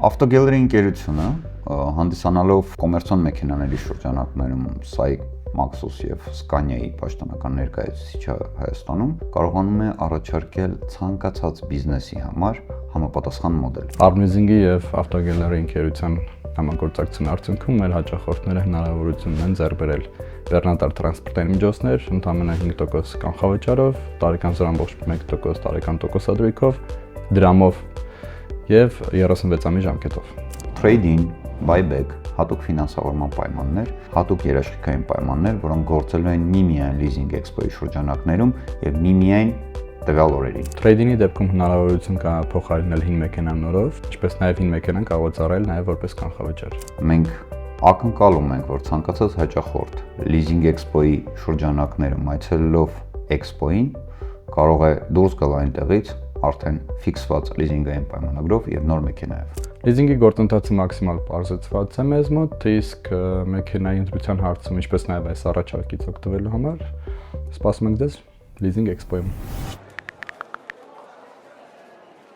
Ավտոգելերի ընկերությունը հանդիսանալով կոմերցիոն մեքենաների շրջանակներում SAIC, Maxus եւ Scania-ի պաշտոնական ներկայացուցիչը Հայաստանում կարողանում է առաջարկել ցանկացած բիզնեսի համար համապատասխան մոդել։ Արմլիզինգի եւ ավտոգելերի ընկերության համագործակցության արդյունքում մեր հաճախորդները հնարավորություն ունեն ձեռք բերել բեռնատար տրանսպորտային միջոցներ ընդամենը 5% կանխավճարով, տարեկան 0.1% տարեկան տոկոսադրույքով, դրամով եւ 36 ամիս ժամկետով։ Trade-in, buyback, հատուկ ֆինանսավորման պայմաններ, հատուկ երաշխիքային պայմաններ, որոնք գործելու են միմիայն Leasing Expo-ի շրջանակներում եւ միմիայն տվյալ օրերին։ Trade-in-ի դեպքում հնարավորություն կա փոխարինել հին մեքենան նորով, ինչպես նաեւ հին մեքենան կարող է ծառայել նաեւ որպես կանխավճար։ Մենք ակնկալում ենք, որ ցանկացած հաճախորդ Leasing Expo-ի շրջանակներում այցելելով Expo-ին կարող է դուրս գալ այնտեղից արդեն ֆիքսված լիզինգային պայմանագրով եւ նոր մեքենայով։ Լիզինգի գործընթացը մաքսիմալ պարզեցված է մեզ մոտ, իսկ մեքենայի ընտրության հարցում, ինչպես նաեւ այս առաջարկից օգտվելու համար սպասում ենք ձեզ Leasing Expo-ում։